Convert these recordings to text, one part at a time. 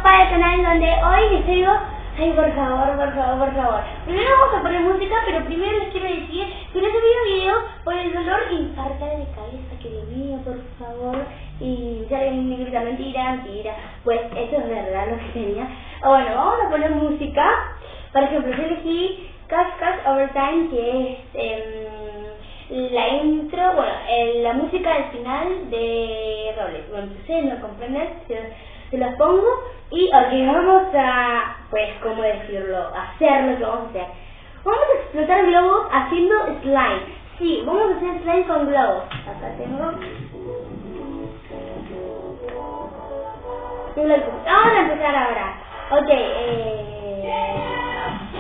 para el canal donde hoy les digo, ay, por favor. Primero vamos a poner música, pero primero les quiero decir que no he subido video por el dolor infartar de cabeza, que Dios mío, por favor. Y si alguien me grita mentira, pues eso es verdad lo que tenía. Bueno, vamos a poner música. Por ejemplo, yo elegí Cash Overtime, que es la intro, bueno, la música del final de Robles. Bueno, si ustedes no comprenden, se los pongo y ok, vamos a, pues, ¿cómo decirlo? Hacer lo que vamos a hacer. Vamos a explotar globos haciendo slime. Sí, vamos a hacer slime con globos. Acá tengo. Vamos a empezar ahora. Ok,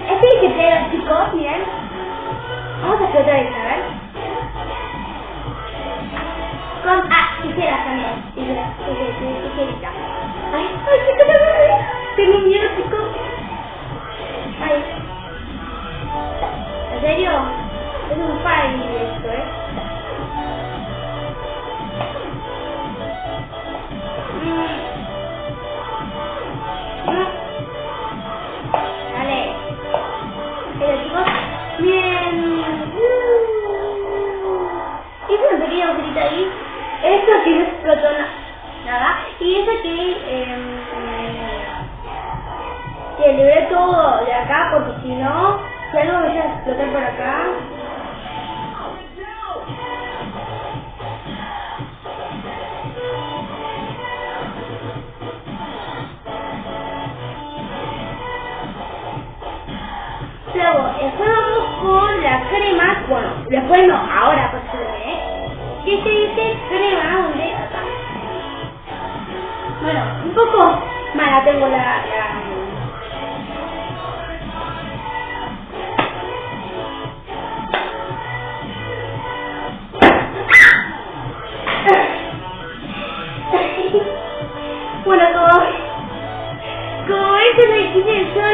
este es el que chicos, miren. Vamos a explotar esta, a ver. Con, tijeras también. Tijerita. Ay, chicos, tengo miedo, chicos. Ay. ¿En serio? Es un fail esto, Vale. Pero chicos, miren. Hice un pequeño grito ahí. Esto sí no explotó nada. Y eso que libré todo de acá, porque si no, si algo me llega a explotar por acá. Luego, después vamos con la crema, bueno, después no, ahora pues que se dice crema, donde acá. Bueno, un poco mala tengo bueno, como esto yo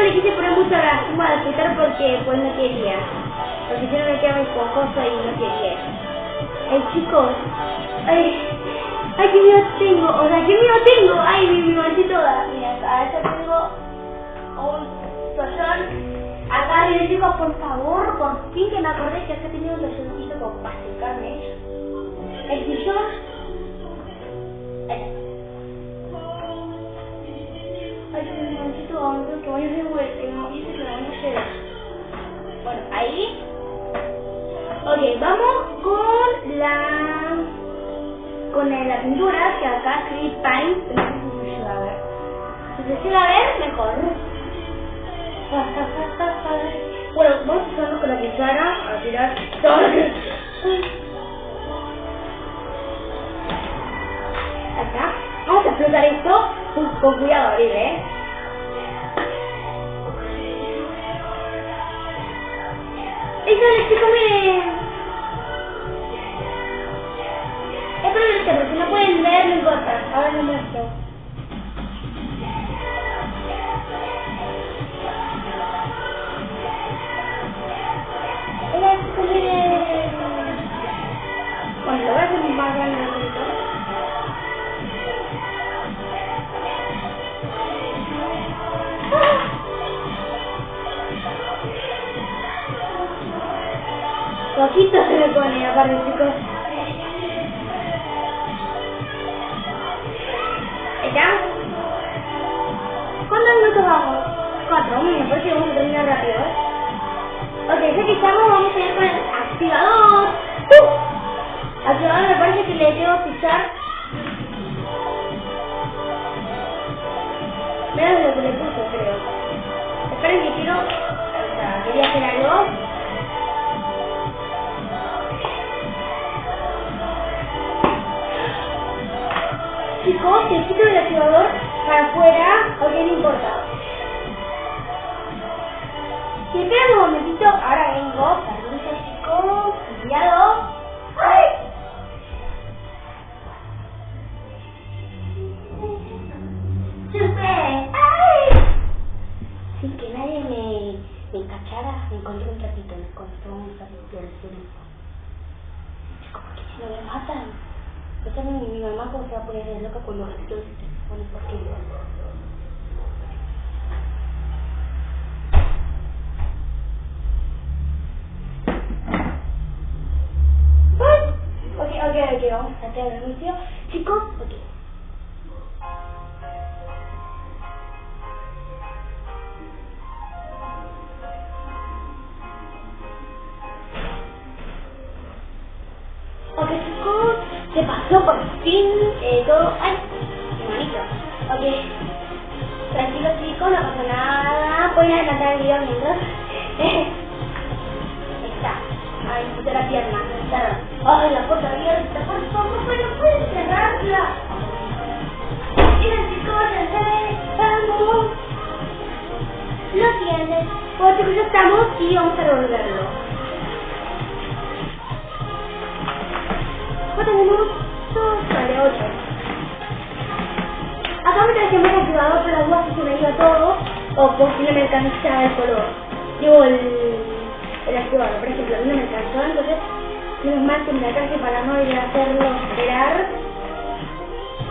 le quise poner mucho la espuma de afeitar porque pues no quería. Porque si no me quedaba esponjoso y no quería. Chicos, ay, qué miedo tengo, ay, mi manché toda. Mira, acá ya tengo un toallón. Acá les digo, por favor, por fin que me acordé que acá tenía un toalloncito para secarme. El sillón. Ay, mi manchito, que vaya de vuelta, y dice que me van a llegar. Bueno, ahí. Ok, vamos con la pintura, que acá escribí paint, no sé si se llega a ver. Si se llega a ver, mejor. Bueno, vamos a usarlo con la cuchara a tirar todo lo que... Acá, vamos a explotar esto con cuidado, abrir, Eso les chicos, miren. Es problemático, pero si no pueden ver, no importa. Ahora lo muestro. Hola chicos, miren. Bueno, lo voy a hacer más grande un poquito. Poquito se me pone, aparte chicos. ¿Ya? ¿Cuántos minutos vamos? 4, me parece que vamos a terminar rápido, Ok, ya que estamos, vamos a ir con el activador. Activador me parece que le debo pisar. Menos de lo que le puse, creo. Esperen que quiero... O sea, quería hacer algo. Chicos, si quito el activador para afuera, ok, no importa. Si esperan un momentito, ahora vengo. Permiso, chicos, cuidado. ¡Ay! ¡Chupe! ¡Ay! Sin que nadie me encachara, me encontré un ratito del suelo. Chicos, porque si no me matan. Esta mi mamá como se va a poner de loca con los ratitos y se pone porque que vamos a hacer el anuncio. Chicos, ok. Ok, chicos, se pasó por fin todo. ¡Ay! ¡Qué bonito! Ok. Tranquilos, chicos, no pasa nada. Pueden adelantar el video mientras. Está. Ay, me puse la pierna. Ay, la puerta abierta, por favor, pero pueden cerrarla. Miren, chicos, ya estamos. Lo tienes. Bueno, chicos, ya estamos y vamos a revolverlo. Tenemos 8. Acá me traje más activador para las dudas si se me iba todo o por si no me alcanzaba el color. Digo el activador, por ejemplo, a mí no me alcanzó, entonces menos mal que me la traje para no ir a hacerlo esperar.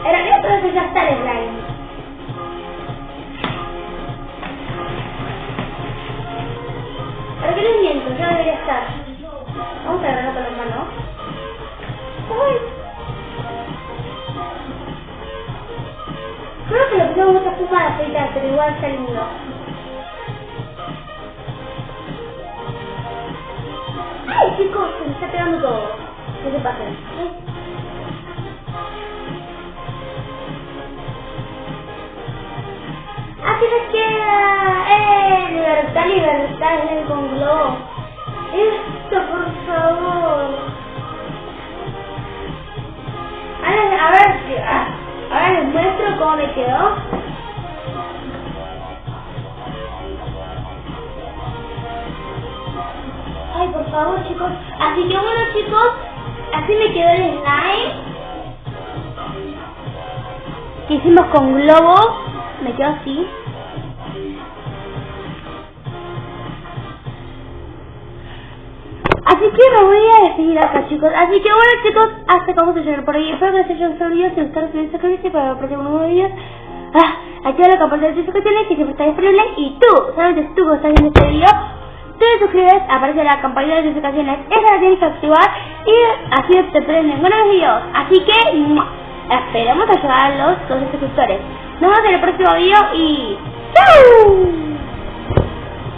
En realidad entonces ya está el slime. ¿Para qué les miento? Ya debería estar. Vamos a agarrarlo con las manos. ¡Ay! Creo que lo pusimos mucha espuma de afeitar, pero igual está lindo. ¡Ay, chicos! Se me está pegando todo. No se pasen. ¡Así les queda! ¡Libertad, libertad! ¡Es con globo! ¡Esto, por favor! Ahora les muestro cómo me quedó. Ay, por favor, chicos. Así que bueno, chicos, así me quedó el slime que hicimos con globo. Me quedó así. Así que me voy a despedir acá, chicos. Así que bueno, chicos, hasta que vamos a llegar por ahí. Espero que les haya gustado el video. Si les gustaron, suscríbanse para ver el próximo nuevo video. Activa la campanita de notificaciones que siempre está disponible. Y tú, solamente tú que estás viendo este video, te suscribes, aparece la campanita de notificaciones. Esa la tienes que activar y así te prenden buenos videos. Así que esperemos a llegar a los 2 suscriptores. Nos vemos en el próximo video y ¡chao!